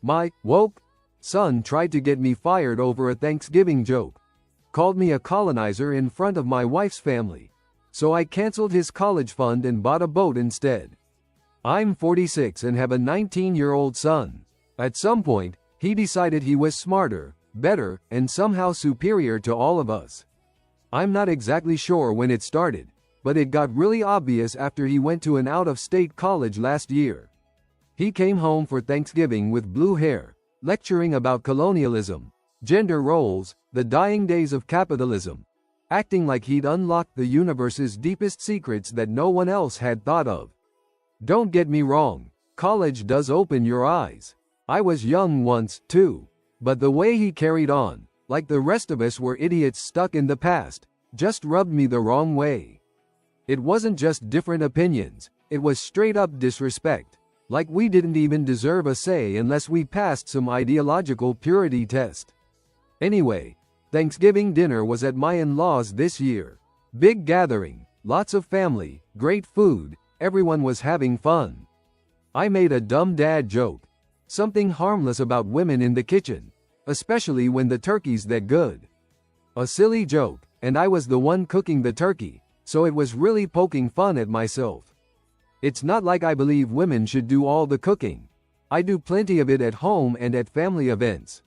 My woke son tried to get me fired over a Thanksgiving joke. Called me a colonizer in front of my wife's family. So I canceled his college fund and bought a boat instead. I'm 46 and have a 19-year-old son. At some point, he decided he was smarter, better, and somehow superior to all of us. I'm not exactly sure when it started, but it got really obvious after he went to an out-of-state college last year. He came home for Thanksgiving with blue hair, lecturing about colonialism, gender roles, the dying days of capitalism, acting like he'd unlocked the universe's deepest secrets that no one else had thought of. Don't get me wrong, college does open your eyes. I was young once, too. But the way he carried on, like the rest of us were idiots stuck in the past, just rubbed me the wrong way. It wasn't just different opinions, it was straight-up disrespect. Like we didn't even deserve a say unless we passed some ideological purity test. Anyway, Thanksgiving dinner was at my in-laws this year. Big gathering, lots of family, great food, everyone was having fun. I made a dumb dad joke. Something harmless about women in the kitchen, especially when the turkey's that good. A silly joke, and I was the one cooking the turkey, so it was really poking fun at myself. It's not like I believe women should do all the cooking. I do plenty of it at home and at family events.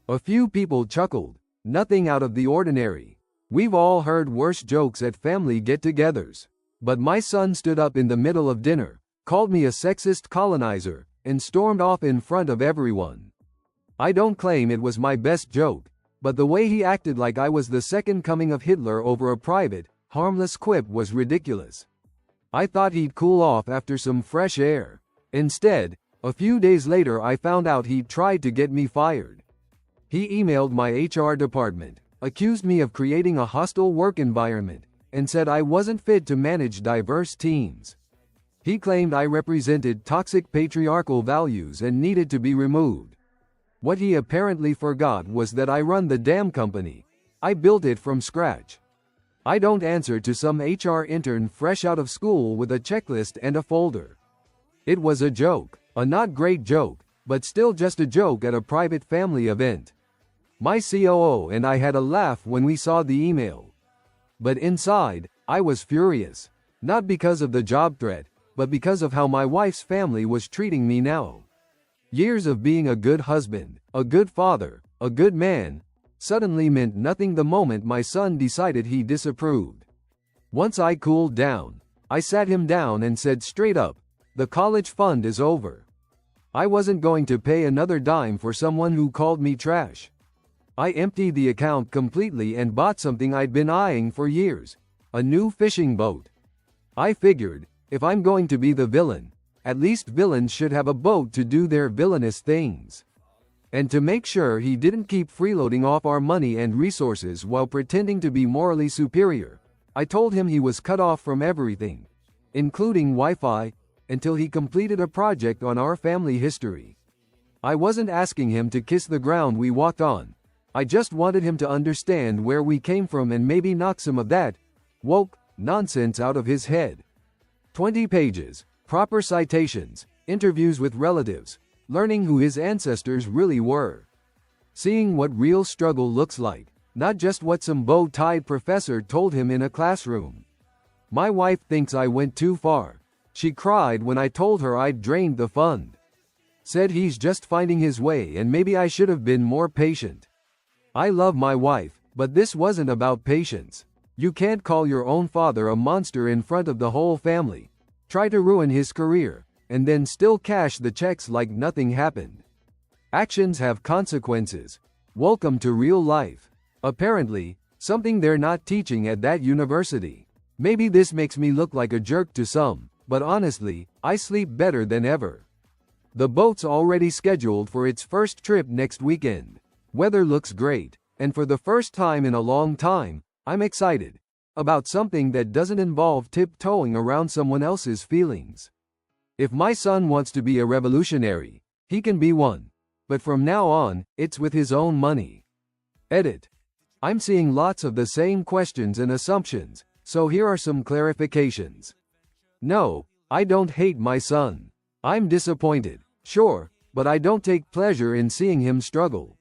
A few people chuckled, nothing out of the ordinary. We've all heard worse jokes at family get-togethers. But my son stood up in the middle of dinner, called me a sexist colonizer, and stormed off in front of everyone. I don't claim it was my best joke, but the way he acted like I was the second coming of Hitler over a private, harmless quip was ridiculous. I thought he'd cool off after some fresh air. Instead, a few days later I found out he'd tried to get me fired. He emailed my HR department, accused me of creating a hostile work environment, and said I wasn't fit to manage diverse teams. He claimed I represented toxic patriarchal values and needed to be removed. What he apparently forgot was that I run the damn company. I built it from scratch. I don't answer to some HR intern fresh out of school with a checklist and a folder. It was a joke, a not great joke, but still just a joke at a private family event. My COO and I had a laugh when we saw the email. But inside, I was furious. Not because of the job threat, but because of how my wife's family was treating me now. Years of being a good husband, a good father, a good man, suddenly meant nothing the moment my son decided he disapproved. Once I cooled down, I sat him down and said straight up, the college fund is over. I wasn't going to pay another dime for someone who called me trash. I emptied the account completely and bought something I'd been eyeing for years, a new fishing boat. I figured, if I'm going to be the villain, at least villains should have a boat to do their villainous things. And to make sure he didn't keep freeloading off our money and resources while pretending to be morally superior, I told him he was cut off from everything, including Wi-Fi, until he completed a project on our family history. I wasn't asking him to kiss the ground we walked on. I just wanted him to understand where we came from and maybe knock some of that woke nonsense out of his head. 20 pages, proper citations, interviews with relatives, learning who his ancestors really were. Seeing what real struggle looks like, not just what some bow-tied professor told him in a classroom. My wife thinks I went too far. She cried when I told her I'd drained the fund. Said he's just finding his way and maybe I should have been more patient. I love my wife, but this wasn't about patience. You can't call your own father a monster in front of the whole family, try to ruin his career, and then still cash the checks like nothing happened. Actions have consequences. Welcome to real life. Apparently, something they're not teaching at that university. Maybe this makes me look like a jerk to some, but honestly, I sleep better than ever. The boat's already scheduled for its first trip next weekend. Weather looks great, and for the first time in a long time, I'm excited about something that doesn't involve tiptoeing around someone else's feelings. If my son wants to be a revolutionary, he can be one. But from now on, it's with his own money. Edit. I'm seeing lots of the same questions and assumptions, so here are some clarifications. No, I don't hate my son. I'm disappointed, sure, but I don't take pleasure in seeing him struggle.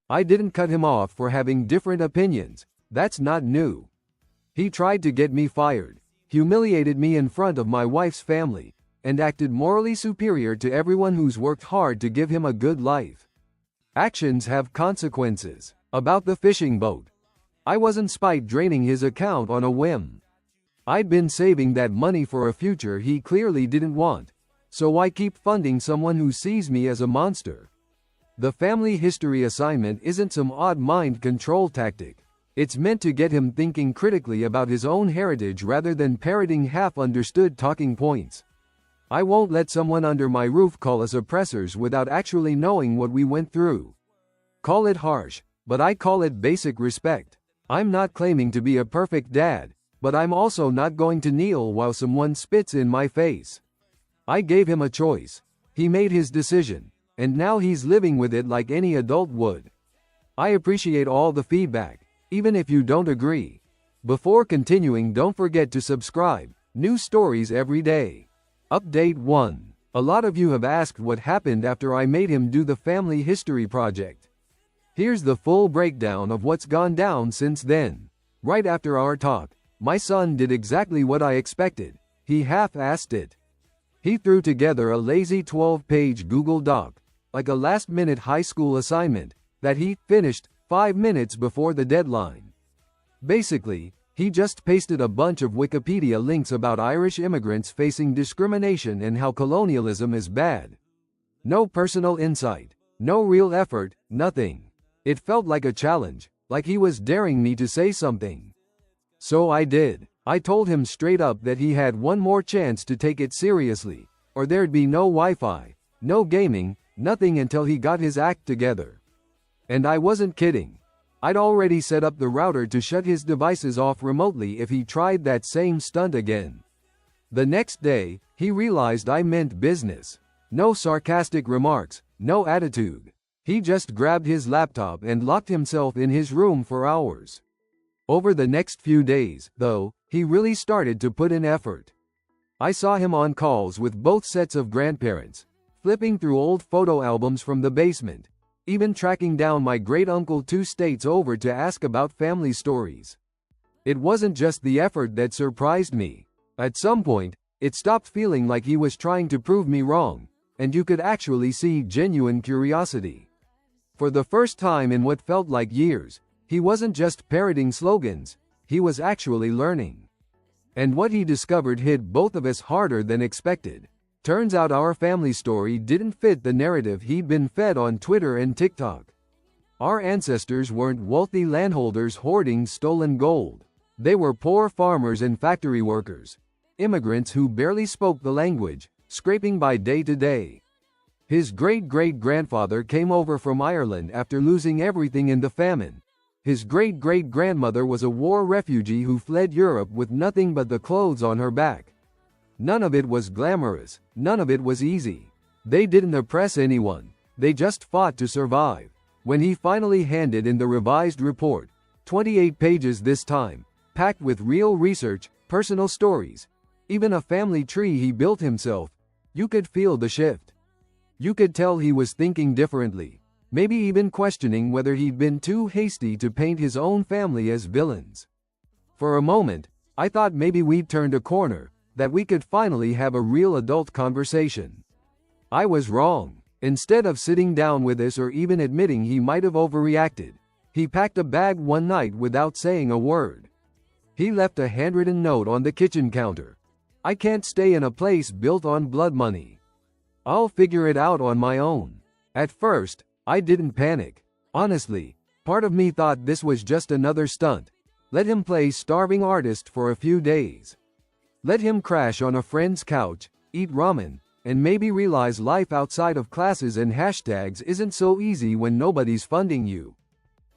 I didn't cut him off for having different opinions. That's not new. He tried to get me fired, humiliated me in front of my wife's family, and acted morally superior to everyone who's worked hard to give him a good life. Actions have consequences. About the fishing boat. I wasn't spite draining his account on a whim. I'd been saving that money for a future he clearly didn't want, so why keep funding someone who sees me as a monster? The family history assignment isn't some odd mind control tactic. It's meant to get him thinking critically about his own heritage rather than parroting half-understood talking points. I won't let someone under my roof call us oppressors without actually knowing what we went through. Call it harsh, but I call it basic respect. I'm not claiming to be a perfect dad, but I'm also not going to kneel while someone spits in my face. I gave him a choice. He made his decision, and now he's living with it like any adult would. I appreciate all the feedback, even if you don't agree. Before continuing, don't forget to subscribe. New stories every day. Update 1. A lot of you have asked what happened after I made him do the family history project. Here's the full breakdown of what's gone down since then. Right after our talk, my son did exactly what I expected. He half-assed it. He threw together a lazy 12-page Google Doc, like a last-minute high school assignment, that he finished 5 minutes before the deadline. Basically, he just pasted a bunch of Wikipedia links about Irish immigrants facing discrimination and how colonialism is bad. No personal insight, no real effort, nothing. It felt like a challenge, like he was daring me to say something. So I did. I told him straight up that he had one more chance to take it seriously, or there'd be no Wi-Fi, no gaming, nothing until he got his act together. And I wasn't kidding. I'd already set up the router to shut his devices off remotely if he tried that same stunt again. The next day, he realized I meant business. No sarcastic remarks, no attitude. He just grabbed his laptop and locked himself in his room for hours. Over the next few days, though, he really started to put in effort. I saw him on calls with both sets of grandparents, flipping through old photo albums from the basement, even tracking down my great-uncle 2 states over to ask about family stories. It wasn't just the effort that surprised me. At some point, it stopped feeling like he was trying to prove me wrong, and you could actually see genuine curiosity. For the first time in what felt like years, he wasn't just parroting slogans, he was actually learning. And what he discovered hit both of us harder than expected. Turns out our family story didn't fit the narrative he'd been fed on Twitter and TikTok. Our ancestors weren't wealthy landholders hoarding stolen gold. They were poor farmers and factory workers, immigrants who barely spoke the language, scraping by day to day. His great-great-grandfather came over from Ireland after losing everything in the famine. His great-great-grandmother was a war refugee who fled Europe with nothing but the clothes on her back. None of it was glamorous, none of it was easy. They didn't oppress anyone, they just fought to survive. When he finally handed in the revised report, 28 pages this time, packed with real research, personal stories, even a family tree he built himself, you could feel the shift. You could tell he was thinking differently, maybe even questioning whether he'd been too hasty to paint his own family as villains. For a moment, I thought maybe we'd turned a corner, that we could finally have a real adult conversation. I was wrong. Instead of sitting down with us or even admitting he might have overreacted, he packed a bag one night without saying a word. He left a handwritten note on the kitchen counter. I can't stay in a place built on blood money. I'll figure it out on my own. At first, I didn't panic. Honestly, part of me thought this was just another stunt. Let him play starving artist for a few days. Let him crash on a friend's couch, eat ramen, and maybe realize life outside of classes and hashtags isn't so easy when nobody's funding you.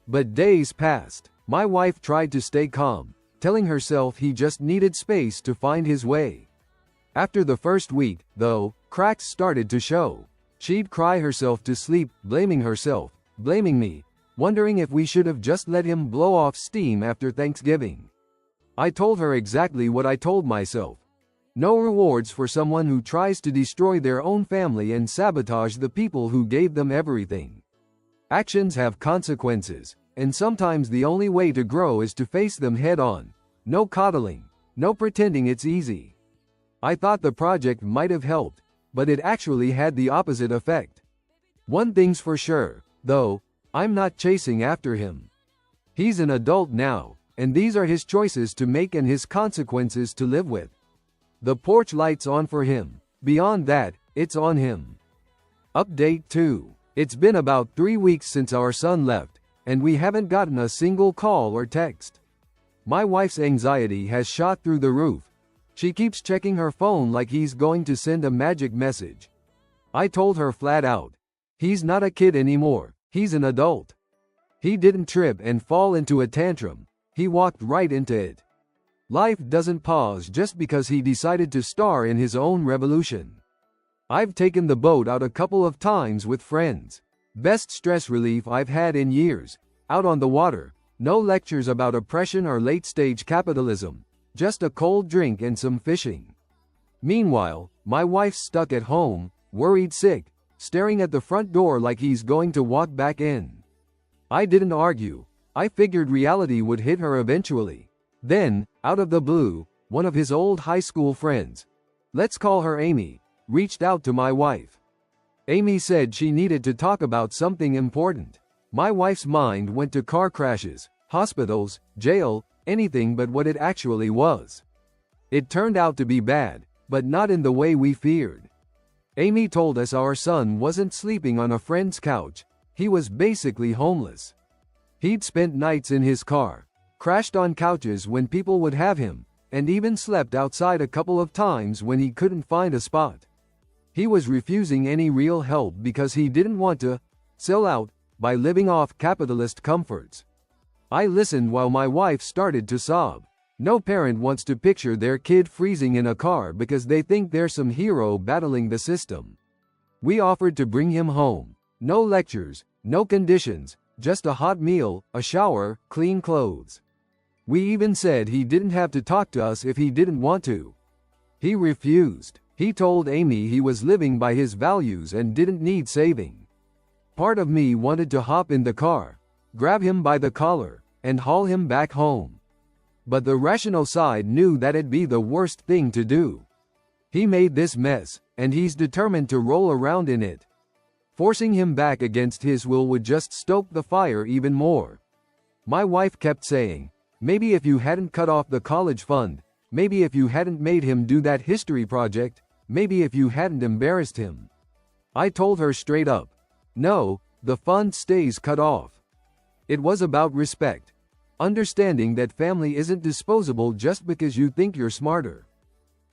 But days passed. My wife tried to stay calm, telling herself he just needed space to find his way. After the first week, though, cracks started to show. She'd cry herself to sleep, blaming herself, blaming me, wondering if we should have just let him blow off steam after Thanksgiving. I told her exactly what I told myself. No rewards for someone who tries to destroy their own family and sabotage the people who gave them everything. Actions have consequences, and sometimes the only way to grow is to face them head on. No coddling, no pretending it's easy. I thought the project might have helped, but it actually had the opposite effect. One thing's for sure, though, I'm not chasing after him. He's an adult now, and these are his choices to make and his consequences to live with. The porch light's on for him. Beyond that, it's on him. Update 2. It's been about 3 weeks since our son left, and we haven't gotten a single call or text. My wife's anxiety has shot through the roof. She keeps checking her phone like he's going to send a magic message. I told her flat out, he's not a kid anymore, he's an adult. He didn't trip and fall into a tantrum, he walked right into it. Life doesn't pause just because he decided to star in his own revolution. I've taken the boat out a couple of times with friends. Best stress relief I've had in years. Out on the water, no lectures about oppression or late-stage capitalism, just a cold drink and some fishing. Meanwhile, my wife's stuck at home, worried sick, staring at the front door like he's going to walk back in. I didn't argue. I figured reality would hit her eventually. Then, out of the blue, one of his old high school friends, let's call her Amy, reached out to my wife. Amy said she needed to talk about something important. My wife's mind went to car crashes, hospitals, jail, anything but what it actually was. It turned out to be bad, but not in the way we feared. Amy told us our son wasn't sleeping on a friend's couch, he was basically homeless. He'd spent nights in his car, crashed on couches when people would have him, and even slept outside a couple of times when he couldn't find a spot. He was refusing any real help because he didn't want to sell out by living off capitalist comforts. I listened while my wife started to sob. No parent wants to picture their kid freezing in a car because they think they're some hero battling the system. We offered to bring him home. No lectures, no conditions, just a hot meal, a shower, clean clothes. We even said he didn't have to talk to us if he didn't want to. He refused. He told Amy he was living by his values and didn't need saving. Part of me wanted to hop in the car, grab him by the collar, and haul him back home. But the rational side knew that'd be the worst thing to do. He made this mess, and he's determined to roll around in it. Forcing him back against his will would just stoke the fire even more. My wife kept saying, maybe if you hadn't cut off the college fund, maybe if you hadn't made him do that history project, maybe if you hadn't embarrassed him. I told her straight up, no, the fund stays cut off. It was about respect. Understanding that family isn't disposable just because you think you're smarter.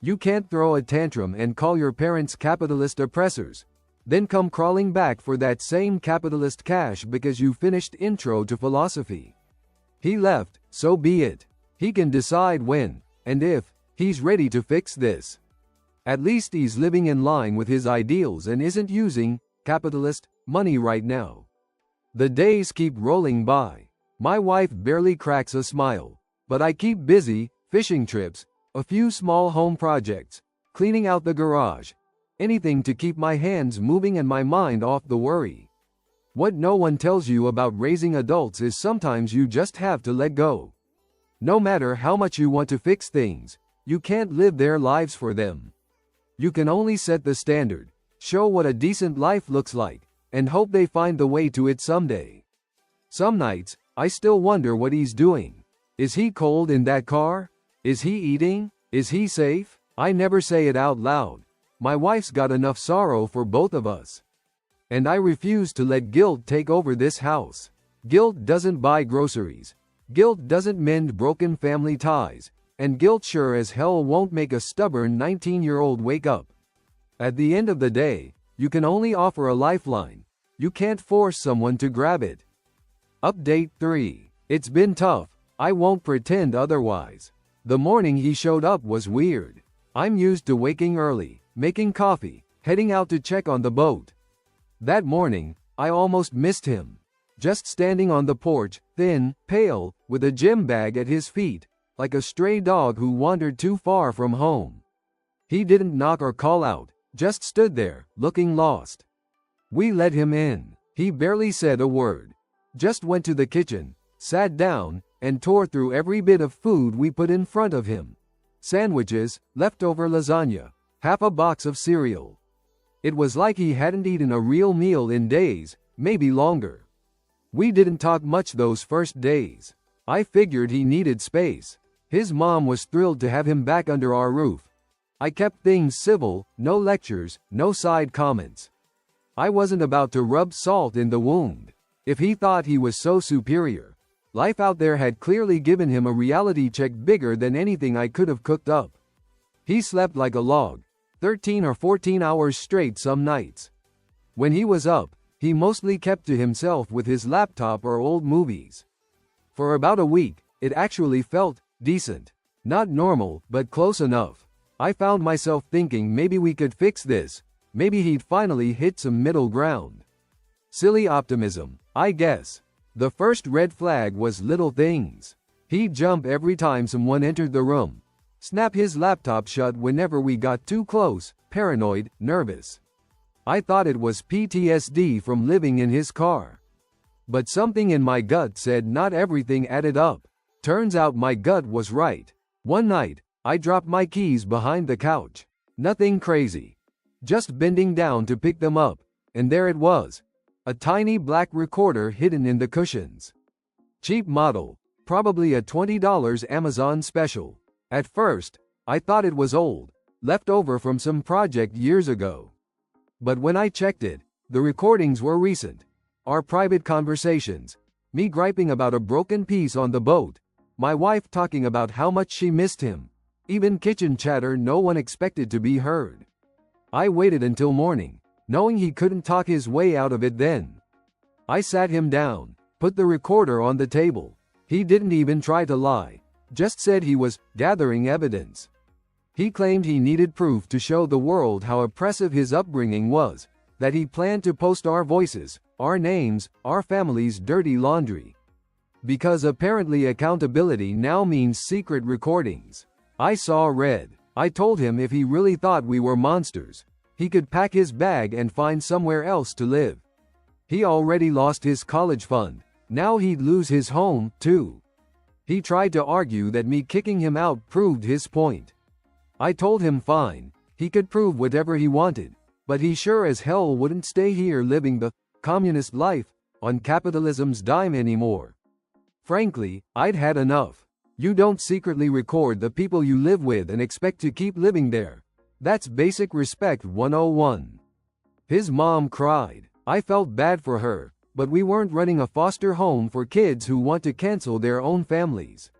You can't throw a tantrum and call your parents capitalist oppressors, then come crawling back for that same capitalist cash because you finished Intro to Philosophy. He left, so be it. He can decide when, and if, he's ready to fix this. At least he's living in line with his ideals and isn't using capitalist money right now. The days keep rolling by. My wife barely cracks a smile, but I keep busy, fishing trips, a few small home projects, cleaning out the garage, anything to keep my hands moving and my mind off the worry. What no one tells you about raising adults is sometimes you just have to let go. No matter how much you want to fix things, you can't live their lives for them. You can only set the standard, show what a decent life looks like, and hope they find the way to it someday. Some nights, I still wonder what he's doing. Is he cold in that car? Is he eating? Is he safe? I never say it out loud. My wife's got enough sorrow for both of us. And I refuse to let guilt take over this house. Guilt doesn't buy groceries. Guilt doesn't mend broken family ties. And guilt sure as hell won't make a stubborn 19-year-old wake up. At the end of the day, you can only offer a lifeline. You can't force someone to grab it. Update 3. It's been tough. I won't pretend otherwise. The morning he showed up was weird. I'm used to waking early, making coffee, heading out to check on the boat. That morning, I almost missed him. Just standing on the porch, thin, pale, with a gym bag at his feet, like a stray dog who wandered too far from home. He didn't knock or call out, just stood there, looking lost. We let him in. He barely said a word. Just went to the kitchen, sat down, and tore through every bit of food we put in front of him. Sandwiches, leftover lasagna, half a box of cereal. It was like he hadn't eaten a real meal in days, maybe longer. We didn't talk much those first days. I figured he needed space. His mom was thrilled to have him back under our roof. I kept things civil, no lectures, no side comments. I wasn't about to rub salt in the wound. If he thought he was so superior, life out there had clearly given him a reality check bigger than anything I could have cooked up. He slept like a log, 13 or 14 hours straight some nights. When he was up, he mostly kept to himself with his laptop or old movies. For about a week, it actually felt decent. Not normal, but close enough. I found myself thinking maybe we could fix this. Maybe he'd finally hit some middle ground. Silly optimism, I guess. The first red flag was little things. He'd jump every time someone entered the room. Snap his laptop shut whenever we got too close, paranoid, nervous. I thought it was PTSD from living in his car. But something in my gut said not everything added up. Turns out my gut was right. One night, I dropped my keys behind the couch. Nothing crazy. Just bending down to pick them up, and there it was. A tiny black recorder hidden in the cushions. Cheap model, probably a $20 Amazon special. At first, I thought it was old, left over from some project years ago. But when I checked it, the recordings were recent. Our private conversations, me griping about a broken piece on the boat, my wife talking about how much she missed him, even kitchen chatter no one expected to be heard. I waited until morning, knowing he couldn't talk his way out of it then. I sat him down, put the recorder on the table. He didn't even try to lie, just said he was gathering evidence. He claimed he needed proof to show the world how oppressive his upbringing was, that he planned to post our voices, our names, our family's dirty laundry. Because apparently accountability now means secret recordings. I saw red. I told him if he really thought we were monsters, he could pack his bag and find somewhere else to live. He already lost his college fund. Now he'd lose his home, too. He tried to argue that me kicking him out proved his point. I told him fine, he could prove whatever he wanted, but he sure as hell wouldn't stay here living the communist life on capitalism's dime anymore. Frankly, I'd had enough. You don't secretly record the people you live with and expect to keep living there. That's basic respect 101. His mom cried. I felt bad for her, but we weren't running a foster home for kids who want to cancel their own families.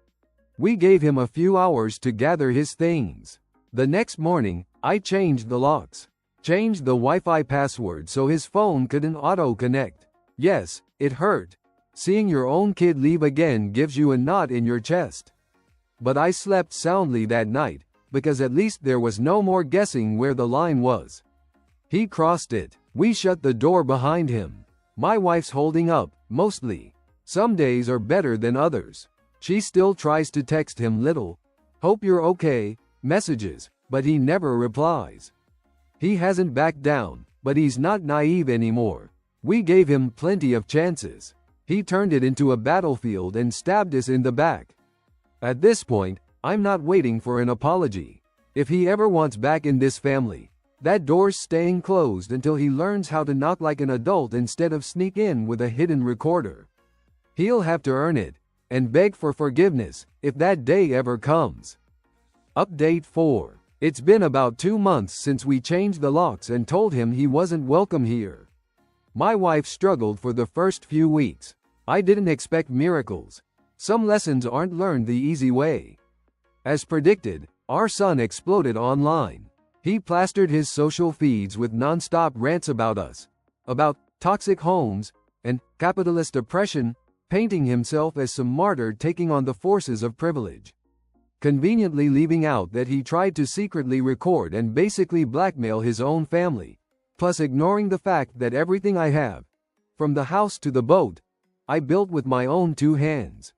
We gave him a few hours to gather his things. The next morning, I changed the locks, changed the Wi-Fi password so his phone couldn't auto-connect. Yes, it hurt. Seeing your own kid leave again gives you a knot in your chest. But I slept soundly that night, because at least there was no more guessing where the line was. He crossed it. We shut the door behind him. My wife's holding up, mostly. Some days are better than others. She still tries to text him little, "Hope you're okay," messages, but he never replies. He hasn't backed down, but he's not naive anymore. We gave him plenty of chances. He turned it into a battlefield and stabbed us in the back. At this point, I'm not waiting for an apology. If he ever wants back in this family, that door's staying closed until he learns how to knock like an adult instead of sneak in with a hidden recorder. He'll have to earn it, and beg for forgiveness, if that day ever comes. Update 4. It's been about 2 months since we changed the locks and told him he wasn't welcome here. My wife struggled for the first few weeks. I didn't expect miracles. Some lessons aren't learned the easy way. As predicted, our son exploded online. He plastered his social feeds with non-stop rants about us, about toxic homes, and capitalist oppression, painting himself as some martyr taking on the forces of privilege. Conveniently leaving out that he tried to secretly record and basically blackmail his own family, plus ignoring the fact that everything I have, from the house to the boat, I built with my own 2 hands.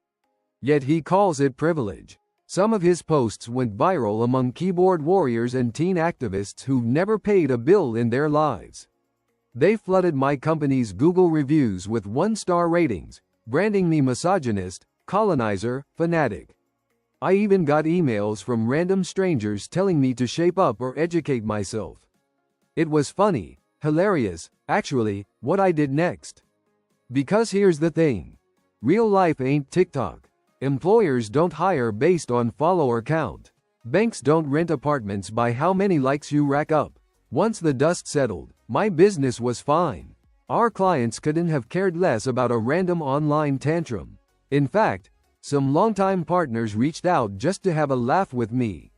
Yet he calls it privilege. Some of his posts went viral among keyboard warriors and teen activists who've never paid a bill in their lives. They flooded my company's Google reviews with 1-star ratings, branding me misogynist, colonizer, fanatic. I even got emails from random strangers telling me to shape up or educate myself. It was funny, hilarious, actually, what I did next. Because here's the thing. Real life ain't TikTok. Employers don't hire based on follower count. Banks don't rent apartments by how many likes you rack up. Once the dust settled, my business was fine. Our clients couldn't have cared less about a random online tantrum. In fact, some longtime partners reached out just to have a laugh with me.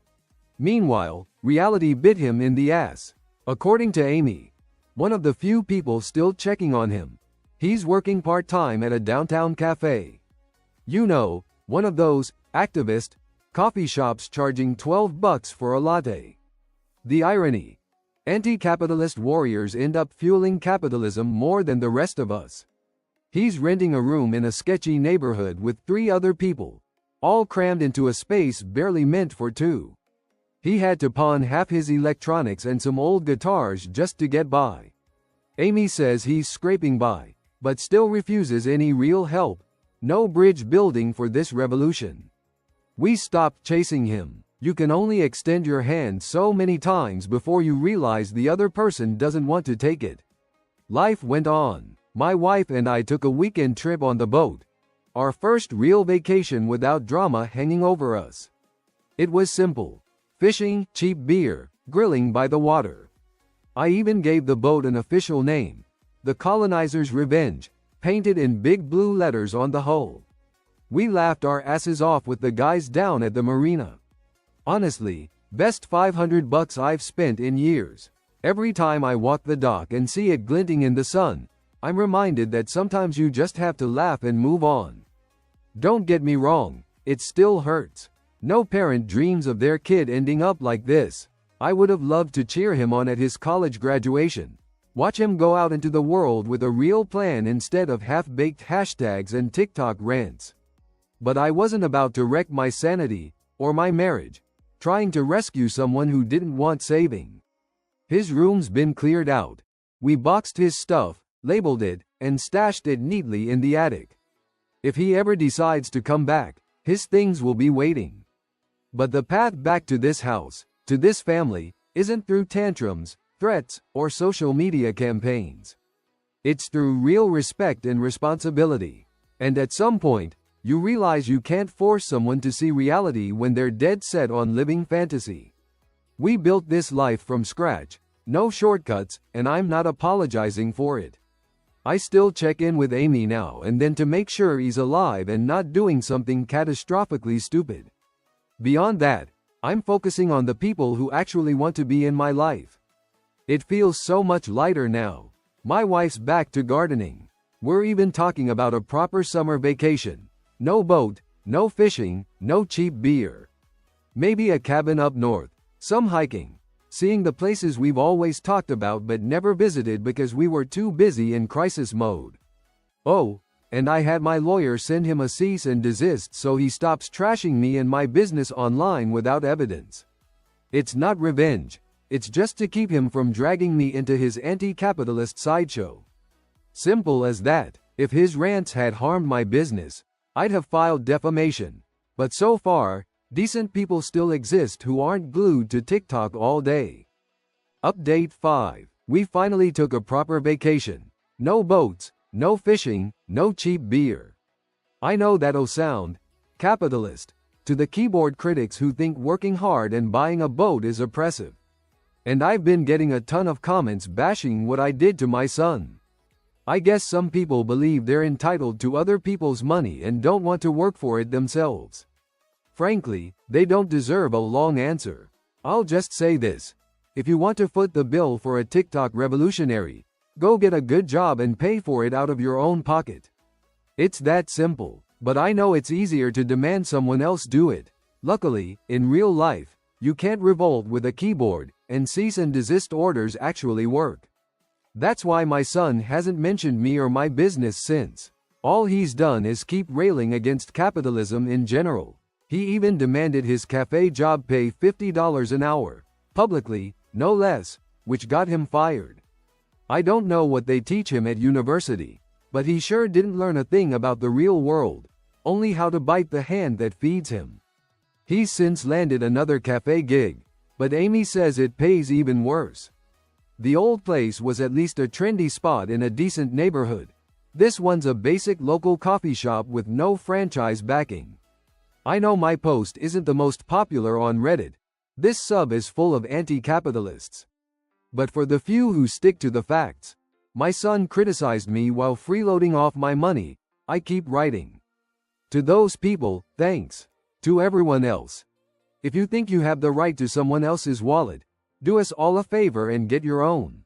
Meanwhile, reality bit him in the ass. According to Amy, one of the few people still checking on him, he's working part-time at a downtown cafe. You know, one of those activist coffee shops charging $12 for a latte. The irony. Anti-capitalist warriors end up fueling capitalism more than the rest of us. He's renting a room in a sketchy neighborhood with 3 other people, all crammed into a space barely meant for 2. He had to pawn half his electronics and some old guitars just to get by. Amy says he's scraping by, but still refuses any real help. No bridge building for this revolution. We stopped chasing him. You can only extend your hand so many times before you realize the other person doesn't want to take it. Life went on. My wife and I took a weekend trip on the boat. Our first real vacation without drama hanging over us. It was simple. Fishing, cheap beer, grilling by the water. I even gave the boat an official name. The Colonizer's Revenge, painted in big blue letters on the hull. We laughed our asses off with the guys down at the marina. Honestly, best $500 I've spent in years. Every time I walk the dock and see it glinting in the sun, I'm reminded that sometimes you just have to laugh and move on. Don't get me wrong, it still hurts. No parent dreams of their kid ending up like this. I would have loved to cheer him on at his college graduation. Watch him go out into the world with a real plan instead of half-baked hashtags and TikTok rants. But I wasn't about to wreck my sanity, or my marriage, trying to rescue someone who didn't want saving. His room's been cleared out. We boxed his stuff, labeled it, and stashed it neatly in the attic. If he ever decides to come back, his things will be waiting. But the path back to this house, to this family, isn't through tantrums, threats, or social media campaigns. It's through real respect and responsibility. And at some point, you realize you can't force someone to see reality when they're dead set on living fantasy. We built this life from scratch, no shortcuts, and I'm not apologizing for it. I still check in with Amy now and then to make sure he's alive and not doing something catastrophically stupid. Beyond that, I'm focusing on the people who actually want to be in my life. It feels so much lighter now. My wife's back to gardening. We're even talking about a proper summer vacation. No boat, no fishing, no cheap beer. Maybe a cabin up north, some hiking, seeing the places we've always talked about but never visited because we were too busy in crisis mode. Oh, and I had my lawyer send him a cease and desist so he stops trashing me and my business online without evidence. It's not revenge, it's just to keep him from dragging me into his anti-capitalist sideshow. Simple as that. If his rants had harmed my business, I'd have filed defamation. But so far, decent people still exist who aren't glued to TikTok all day. Update 5. We finally took a proper vacation. No boats, no fishing, no cheap beer. I know that'll sound capitalist to the keyboard critics who think working hard and buying a boat is oppressive. And I've been getting a ton of comments bashing what I did to my son. I guess some people believe they're entitled to other people's money and don't want to work for it themselves. Frankly, they don't deserve a long answer. I'll just say this. If you want to foot the bill for a TikTok revolutionary, go get a good job and pay for it out of your own pocket. It's that simple, but I know it's easier to demand someone else do it. Luckily, in real life, you can't revolt with a keyboard, and cease and desist orders actually work. That's why my son hasn't mentioned me or my business since. All he's done is keep railing against capitalism in general. He even demanded his cafe job pay $50 an hour, publicly, no less, which got him fired. I don't know what they teach him at university, but he sure didn't learn a thing about the real world, only how to bite the hand that feeds him. He's since landed another cafe gig, but Amy says it pays even worse. The old place was at least a trendy spot in a decent neighborhood. This one's a basic local coffee shop with no franchise backing. I know my post isn't the most popular on Reddit. This sub is full of anti-capitalists. But for the few who stick to the facts, my son criticized me while freeloading off my money. I keep writing. To those people, thanks. To everyone else, if you think you have the right to someone else's wallet, do us all a favor and get your own.